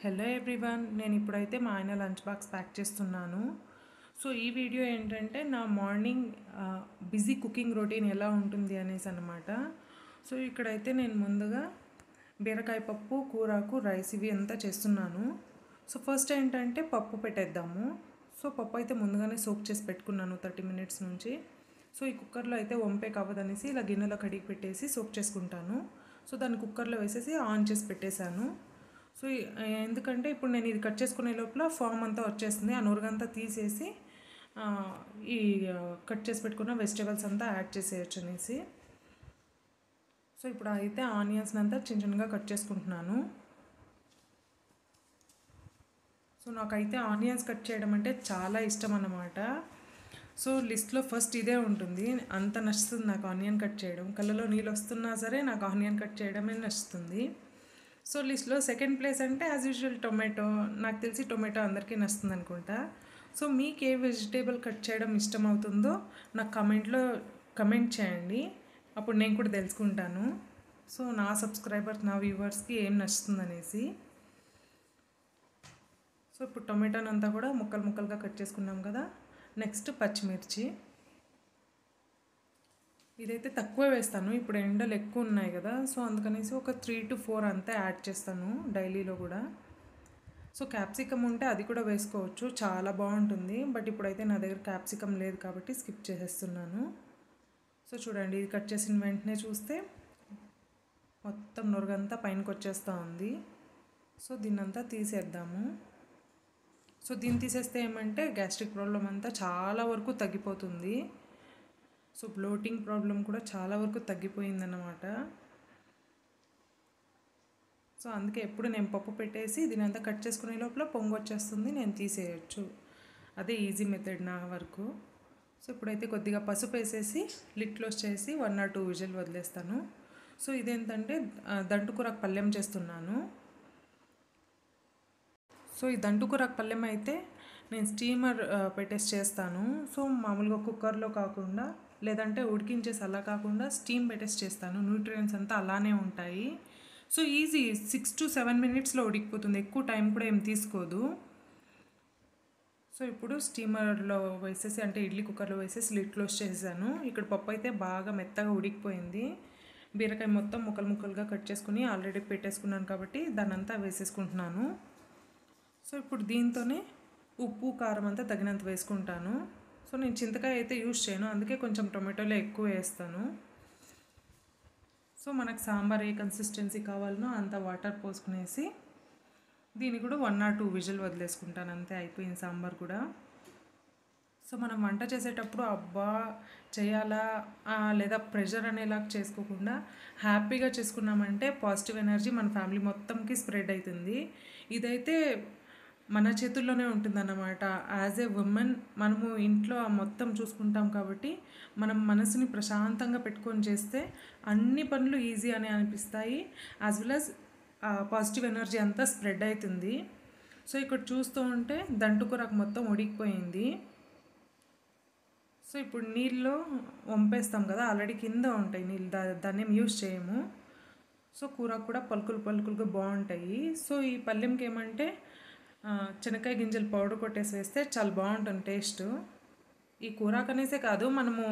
Hello everyone, నేను ఇప్పుడైతే మా ఆయన లంచ్ బాక్స్ ప్యాక్ చేస్తున్నాను. సో ఈ వీడియో ఏంటంటే నా మార్నింగ్ బిజీ కుకింగ్ రొటీన్ ఎలా ఉంటుంది అనేసి అనమాట. సో ఇక్కడైతే నేను ముందుగా బీరకాయ పప్పు, కూరకు, రైస్ ఇవి అంతా చేస్తున్నాను. సో ఫస్ట్ ఏంటంటే పప్పు పెట్టేద్దాము. సో పప్పు అయితే ముందుగానే సోక్ చేసి పెట్టుకున్నాను 30 మినిట్స్ నుంచి. సో ఈ కుక్కర్లో అయితే వంపేకి అవ్వదనేసి ఇలా గిన్నెలో కడిగి పెట్టేసి సోక్ చేసుకుంటాను. సో దాన్ని కుక్కర్లో వేసేసి ఆన్ చేసి పెట్టేశాను. సో ఎందుకంటే ఇప్పుడు నేను ఇది కట్ చేసుకునే లోపల ఫామ్ అంతా వచ్చేస్తుంది. ఆ నురుగంతా తీసేసి ఈ కట్ చేసి పెట్టుకున్న వెజిటేబుల్స్ అంతా యాడ్ చేసేయచ్చు అనేసి. సో ఇప్పుడు అయితే ఆనియన్స్ అంతా చిన్న చిన్నగా కట్ చేసుకుంటున్నాను. సో నాకైతే ఆనియన్స్ కట్ చేయడం అంటే చాలా ఇష్టం అన్నమాట. సో లిస్ట్లో ఫస్ట్ ఇదే ఉంటుంది. అంత నచ్చుతుంది నాకు ఆనియన్ కట్ చేయడం. కళ్ళలో నీళ్ళు వస్తున్నా సరే నాకు ఆనియన్ కట్ చేయడమే నచ్చుతుంది. సో లిస్ట్లో సెకండ్ ప్లేస్ అంటే యాజ్ యూజువల్ టొమాటో. నాకు తెలిసి టొమాటో అందరికీ నచ్చుతుంది అనుకుంటా. సో మీకు ఏ వెజిటేబుల్ కట్ చేయడం ఇష్టం అవుతుందో నాకు కమెంట్ చేయండి. అప్పుడు నేను కూడా తెలుసుకుంటాను. సో నా సబ్స్క్రైబర్స్, నా వ్యూవర్స్కి ఏం నచ్చుతుంది అనేసి. సో ఇప్పుడు టొమాటోని అంతా కూడా ముక్కలు ముక్కలుగా కట్ చేసుకున్నాం కదా. నెక్స్ట్ పచ్చిమిర్చి. ఇదైతే తక్కువ వేస్తాను, ఇప్పుడు ఎండలు ఎక్కువ ఉన్నాయి కదా. సో అందుకనేసి ఒక 3 to 4 అంతా యాడ్ చేస్తాను డైలీలో కూడా. సో క్యాప్సికమ్ ఉంటే అది కూడా వేసుకోవచ్చు, చాలా బాగుంటుంది. బట్ ఇప్పుడైతే నా దగ్గర క్యాప్సికమ్ లేదు కాబట్టి స్కిప్ చేసేస్తున్నాను. సో చూడండి, ఇది కట్ చేసిన వెంటనే చూస్తే మొత్తం నురగంతా పైనకి వచ్చేస్తూ ఉంది. సో దీన్నంతా తీసేద్దాము. సో దీన్ని తీసేస్తే ఏమంటే గ్యాస్ట్రిక్ ప్రాబ్లం అంతా చాలా వరకు తగ్గిపోతుంది. సో బ్లోటింగ్ ప్రాబ్లం కూడా చాలా వరకు తగ్గిపోయిందన్నమాట. సో అందుకే ఎప్పుడు నేను పప్పు పెట్టేసి దీనంతా కట్ చేసుకునే లోపల పొంగు వచ్చేస్తుంది, నేను తీసేయచ్చు. అదే ఈజీ మెథడ్ నా వరకు. సో ఇప్పుడైతే కొద్దిగా పసుపు వేసేసి లిడ్ క్లోజ్ చేసి 1 or 2 విజిల్ వదిలేస్తాను. సో ఇదేంటంటే దంటుకూరకు పల్లెం చేస్తున్నాను. సో ఈ దంటుకూరకు పల్లెం అయితే నేను స్టీమర్ పెట్టేసి చేస్తాను. సో మామూలుగా కుక్కర్లో కాకుండా, లేదంటే ఉడికించేసి అలా కాకుండా స్టీమ్ పెట్టేసి చేస్తాను. న్యూట్రియంట్స్ అంతా అలానే ఉంటాయి. సో ఈజీ, 6 to 7 మినిట్స్లో ఉడికిపోతుంది, ఎక్కువ టైం కూడా ఏం తీసుకోదు. సో ఇప్పుడు స్టీమర్లో వేసేసి, అంటే ఇడ్లీ కుక్కర్లో వేసేసి లిడ్ క్లోజ్ చేసాను. ఇక్కడ పప్పు అయితే బాగా మెత్తగా ఉడికిపోయింది. బీరకాయ మొత్తం ముక్కలు ముక్కలుగా కట్ చేసుకుని ఆల్రెడీ పెట్టేసుకున్నాను కాబట్టి దాన్ని అంతా వేసేసుకుంటున్నాను. సో ఇప్పుడు దీంతోనే ఉప్పు, కారం అంతా తగినంత వేసుకుంటాను. సో నేను చింతకాయ అయితే యూజ్ చేయను, అందుకే కొంచెం టొమాటోలో ఎక్కువ వేస్తాను. సో మనకు సాంబార్ ఏ కన్సిస్టెన్సీ కావాలనో అంత వాటర్ పోసుకునేసి దీన్ని కూడా 1 or 2 విజిల్ వదిలేసుకుంటాను, అంతే, అయిపోయింది సాంబార్ కూడా. సో మనం వంట చేసేటప్పుడు అబ్బా చేయాలా లేదా ప్రెషర్ అనేలాగా చేసుకోకుండా హ్యాపీగా చేసుకున్నామంటే పాజిటివ్ ఎనర్జీ మన ఫ్యామిలీ మొత్తంకి స్ప్రెడ్ అవుతుంది. ఇదైతే మన చేతుల్లోనే ఉంటుందన్నమాట. యాజ్ ఏ ఉమెన్ మనము ఇంట్లో మొత్తం చూసుకుంటాం కాబట్టి మనం మనసుని ప్రశాంతంగా పెట్టుకొని చేస్తే అన్ని పనులు ఈజీ అని అనిపిస్తాయి. As well as positive energy అంతా స్ప్రెడ్ అవుతుంది. సో ఇక్కడ చూస్తూ ఉంటే దంటుకూరకు మొత్తం ఉడికిపోయింది. సో ఇప్పుడు నీళ్ళలో వంపేస్తాం కదా, ఆల్రెడీ కింద ఉంటాయి నీళ్ళు, దాన్ని ఏం యూజ్ చేయము. సో కూర కూడా పలుకులు పలుకులుగా బాగుంటాయి. సో ఈ పల్లెంకి ఏమంటే శనక్కాయ గింజలు పౌడర్ కొట్టేసి వేస్తే చాలా బాగుంటుంది టేస్ట్. ఈ కూరకు అనేసే కాదు, మనము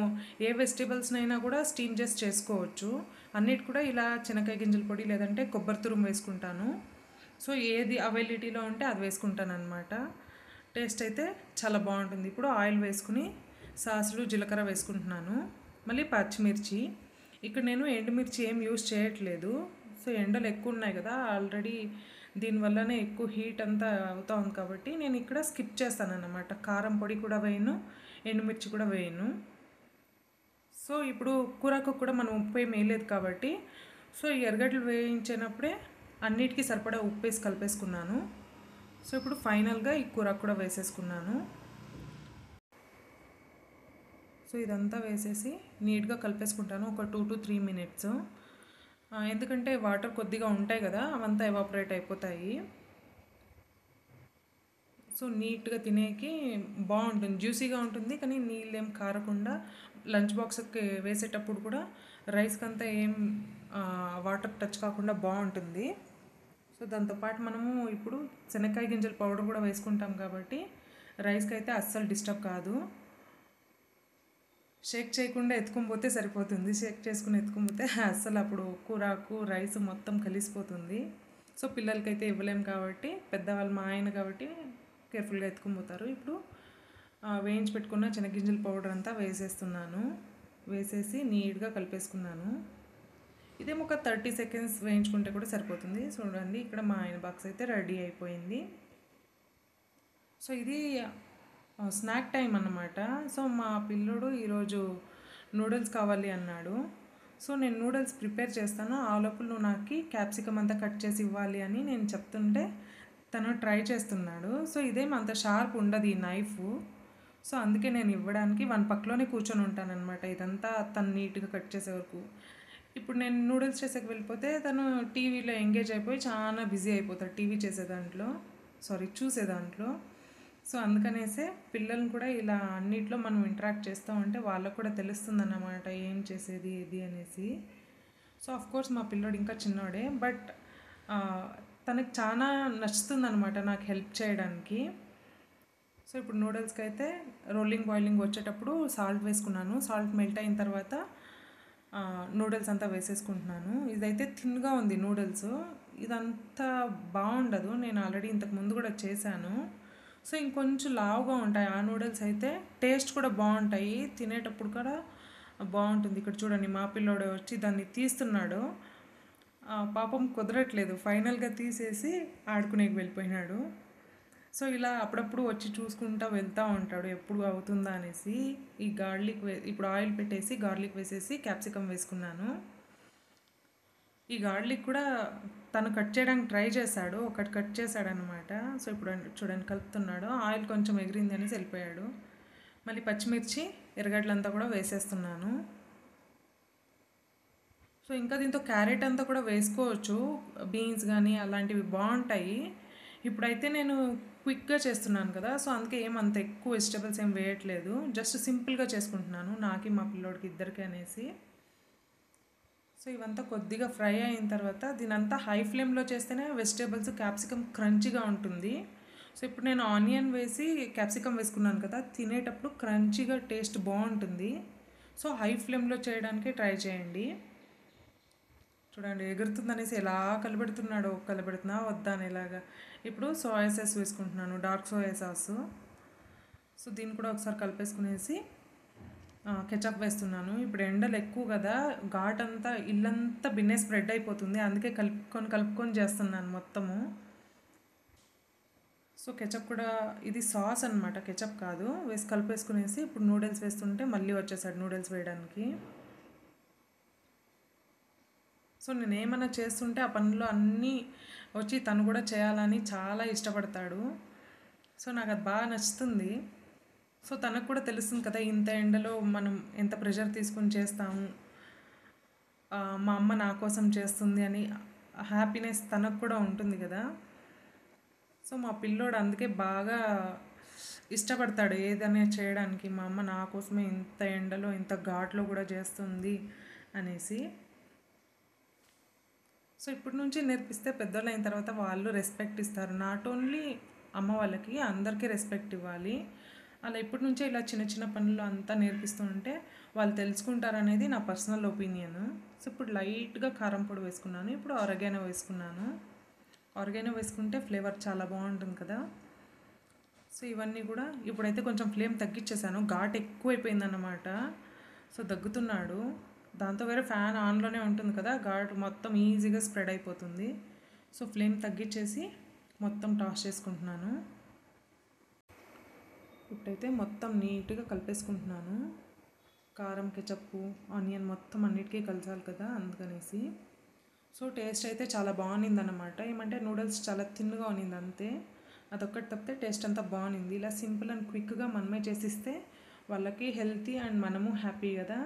ఏ వెజిటేబుల్స్నైనా కూడా స్టీమ్ చేసి చేసుకోవచ్చు. అన్నిటి కూడా ఇలా శనక్కాయ గింజల పొడి లేదంటే కొబ్బరి తురుము వేసుకుంటాను. సో ఏది అవైలబిలిటీలో ఉంటే అది వేసుకుంటాను అనమాట. టేస్ట్ అయితే చాలా బాగుంటుంది. ఇప్పుడు ఆయిల్ వేసుకుని సాసులు, జీలకర్ర వేసుకుంటున్నాను. మళ్ళీ పచ్చిమిర్చి. ఇక్కడ నేను ఎండుమిర్చి ఏం యూజ్ చేయట్లేదు. సో ఎండలు ఎక్కువ ఉన్నాయి కదా, ఆల్రెడీ దీనివల్లనే ఎక్కువ హీట్ అంతా అవుతా ఉంది కాబట్టి నేను ఇక్కడ స్కిప్ చేస్తాను అన్నమాట. కారం పొడి కూడా వేయను, ఎండుమిర్చి కూడా వేయను. సో ఇప్పుడు కూరకు కూడా మనం ఉప్పు ఏం వేయలేదు కాబట్టి, సో ఈ ఎర్రగడ్డలు వేయించినప్పుడే అన్నిటికీ సరిపడా ఉప్పు వేసి కలిపేసుకున్నాను. సో ఇప్పుడు ఫైనల్గా ఈ కూరకు కూడా వేసేసుకున్నాను. సో ఇదంతా వేసేసి నీట్గా కలిపేసుకుంటాను ఒక 2 to 3 మినిట్స్. ఎందుకంటే వాటర్ కొద్దిగా ఉంటాయి కదా, అవంతా ఎవాపరేట్ అయిపోతాయి. సో నీట్గా తినేకి బాగుంటుంది, జ్యూసీగా ఉంటుంది. కానీ నీళ్ళేం కారకుండా లంచ్ బాక్స్కి వేసేటప్పుడు కూడా రైస్కి అంతా ఏం వాటర్ టచ్ కాకుండా బాగుంటుంది. సో సో దాంతోపాటు మనము ఇప్పుడు శనక్కాయ గింజల పౌడర్ కూడా వేసుకుంటాం కాబట్టి రైస్కి అయితే అస్సలు డిస్టర్బ్ కాదు. షేక్ చేయకుండా ఎత్తుకొని పోతే సరిపోతుంది. షేక్ చేసుకుని ఎత్తుకొని పోతే అస్సలు అప్పుడు కూరకు రైస్ మొత్తం కలిసిపోతుంది. సో పిల్లలకైతే ఇవ్వలేం కాబట్టి, పెద్దవాళ్ళు మా ఆయన కాబట్టి కేర్ఫుల్గా ఎత్తుకొని పోతారు. ఇప్పుడు వేయించి పెట్టుకున్న శనగగింజల పౌడర్ అంతా వేసేస్తున్నాను. వేసేసి నీట్గా కలిపేసుకున్నాను. ఇదేమో ఒక 30 సెకండ్స్ వేయించుకుంటే కూడా సరిపోతుంది. చూడండి ఇక్కడ మా ఆయన బాక్స్ అయితే రెడీ అయిపోయింది. సో ఇది స్నాక్ టైం అన్నమాట. సో మా పిల్లోడు ఈరోజు నూడిల్స్ కావాలి అన్నాడు. సో నేను నూడిల్స్ ప్రిపేర్ చేస్తాను, ఆ లోపల నువ్వు నాకు క్యాప్సికమ్ అంతా కట్ చేసి ఇవ్వాలి అని నేను చెప్తుంటే తను ట్రై చేస్తున్నాడు. సో ఇదేం అంత షార్ప్ ఉండదు ఈ నైఫ్. సో అందుకే నేను ఇవ్వడానికి వన్ పక్కలోనే కూర్చొని ఉంటానన్నమాట ఇదంతా తను నీట్గా కట్ చేసే వరకు. ఇప్పుడు నేను నూడిల్స్ చేసేకి వెళ్ళిపోతే తను టీవీలో ఎంగేజ్ అయిపోయి చాలా బిజీ అయిపోతాడు టీవీ చూసే దాంట్లో. సో అందుకనేసే పిల్లల్ని కూడా ఇలా అన్నిట్లో మనం ఇంటరాక్ట్ చేస్తూ ఉంటే వాళ్ళకు కూడా తెలుస్తుంది అన్నమాట ఏం చేసేది ఇది అనేసి. సో ఆఫ్కోర్స్ మా పిల్లోడు ఇంకా చిన్నోడే, బట్ తనకి చాలా నచ్చుతుంది అనమాట నాకు హెల్ప్ చేయడానికి. సో ఇప్పుడు నూడిల్స్కి అయితే బాయిలింగ్ వచ్చేటప్పుడు సాల్ట్ వేసుకున్నాను. సాల్ట్ మెల్ట్ అయిన తర్వాత నూడిల్స్ అంతా వేసేసుకుంటున్నాను. ఇదైతే థిన్గా ఉంది నూడిల్స్, ఇదంతా బాగుండదు. నేను ఆల్రెడీ ఇంతకు ముందు కూడా చేశాను. సో ఇంకొంచెం లావుగా ఉంటాయి ఆ నూడిల్స్ అయితే, టేస్ట్ కూడా బాగుంటాయి, తినేటప్పుడు కూడా బాగుంటుంది. ఇక్కడ చూడండి మా పిల్లోడు వచ్చి దాన్ని తీస్తున్నాడు. పాపం కుదరట్లేదు, ఫైనల్గా తీసేసి ఆడుకునేకి వెళ్ళిపోయినాడు. సో ఇలా అప్పుడప్పుడు వచ్చి చూసుకుంటూ వెళ్తూ ఉంటాడు ఎప్పుడు అవుతుందా అనేసి. ఈ ఇప్పుడు ఆయిల్ పెట్టేసి గార్లిక్ వేసేసి క్యాప్సికమ్ వేసుకున్నాను. ఈ గార్లిక్ కూడా తను కట్ చేయడానికి ట్రై చేశాడు, ఒకటి కట్ చేశాడనమాట. సో ఇప్పుడు చూడండి కలుపుతున్నాడు, ఆయిల్ కొంచెం ఎగిరింది అనేసి వెళ్ళిపోయాడు. మళ్ళీ పచ్చిమిర్చి ఎర్రగడ్డలంతా కూడా వేసేస్తున్నాను. సో ఇంకా దీంతో క్యారెట్ అంతా కూడా వేసుకోవచ్చు, బీన్స్ కానీ అలాంటివి బాగుంటాయి. ఇప్పుడైతే నేను క్విక్గా చేస్తున్నాను కదా, సో అందుకే ఏమంత ఎక్కువ వెజిటబుల్స్ ఏం వేయట్లేదు, జస్ట్ సింపుల్గా చేసుకుంటున్నాను నాకి మా పిల్లోడికి ఇద్దరికి అనేసి. సో ఇవంతా కొద్దిగా ఫ్రై అయిన తర్వాత దీనంతా హై ఫ్లేమ్లో చేస్తేనే వెజిటేబుల్స్ క్యాప్సికమ్ క్రంచీగా ఉంటుంది. సో ఇప్పుడు నేను ఆనియన్ వేసి క్యాప్సికమ్ వేసుకున్నాను కదా, తినేటప్పుడు క్రంచీగా టేస్ట్ బాగుంటుంది. సో హై ఫ్లేమ్లో చేయడానికి ట్రై చేయండి. చూడండి ఎగురుతుందనేసి ఎలా కలబెడుతున్నా వద్దా అనేలాగా. ఇప్పుడు సోయా సాస్ వేసుకుంటున్నాను, డార్క్ సోయా సాస్. సో దీన్ని కూడా ఒకసారి కలిపేసుకునేసి కెచప్ వేస్తున్నాను. ఇప్పుడు ఎండలు ఎక్కువ కదా, ఘాట్ అంతా ఇల్లంతా బిన్నే స్ప్రెడ్ అయిపోతుంది, అందుకే కలుపుకొని చేస్తున్నాను మొత్తము. సో కెచప్ కూడా, ఇది సాస్ అనమాట, కెచప్ కాదు, వేసి కలిపేసుకునేసి ఇప్పుడు నూడిల్స్ వేస్తుంటే మళ్ళీ వచ్చేసాడు నూడిల్స్ వేయడానికి. సో నేను ఏమైనా చేస్తుంటే ఆ పనులు అన్నీ వచ్చి తను కూడా చేయాలని చాలా ఇష్టపడతాడు. సో నాకు అది బాగా నచ్చుతుంది. సో తనకు కూడా తెలుస్తుంది కదా ఇంత ఎండలో మనం ఎంత ప్రెషర్ తీసుకొని చేస్తాము, మా అమ్మ నా కోసం చేస్తుంది అని హ్యాపీనెస్ తనకు కూడా ఉంటుంది కదా. సో మా పిల్లోడు అందుకే బాగా ఇష్టపడతాడు ఏదైనా చేయడానికి, మా అమ్మ నా కోసమే ఇంత ఎండలో ఇంత ఘాట్లో కూడా చేస్తుంది అనేసి. సో ఇప్పటి నుంచి నేర్పిస్తే పెద్దోళ్ళు అయిన తర్వాత వాళ్ళు రెస్పెక్ట్ ఇస్తారు. నాట్ ఓన్లీ అమ్మ వాళ్ళకి, అందరికీ రెస్పెక్ట్ ఇవ్వాలి. అలా ఇప్పటి నుంచే ఇలా చిన్న చిన్న పనులు అంతా నేర్పిస్తూ ఉంటే వాళ్ళు తెలుసుకుంటారనేది నా పర్సనల్ ఒపీనియన్. సో ఇప్పుడు లైట్గా కారం పొడి వేసుకున్నాను, ఇప్పుడు ఆరిగానో వేసుకున్నాను. ఆరిగానో వేసుకుంటే ఫ్లేవర్ చాలా బాగుంటుంది కదా. సో ఇవన్నీ కూడా ఇప్పుడైతే కొంచెం ఫ్లేమ్ తగ్గించేసాను, ఘాట్ ఎక్కువైపోయిందన్నమాట. సో దగ్గుతున్నాడు, దాంతో వేరే ఫ్యాన్ ఆన్లోనే ఉంటుంది కదా, ఘాట్ మొత్తం ఈజీగా స్ప్రెడ్ అయిపోతుంది. సో ఫ్లేమ్ తగ్గించేసి మొత్తం టాస్ చేసుకుంటున్నాను. ఇప్పుడైతే మొత్తం నీట్గా కలిపేసుకుంటున్నాను. కారం, కెచప్పు, ఆనియన్ మొత్తం అన్నిటికీ కలిసాలి కదా అందుకనేసి. సో టేస్ట్ అయితే చాలా బాగుంది అన్నమాట. ఏమంటే నూడిల్స్ చాలా థిన్గా ఉన్నింది అంతే, అదొక్కటి తప్పితే టేస్ట్ అంతా బాగుంది. ఇలా సింపుల్ అండ్ క్విక్గా మనమే చేసిస్తే వాళ్ళకి హెల్తీ అండ్ మనము హ్యాపీ కదా.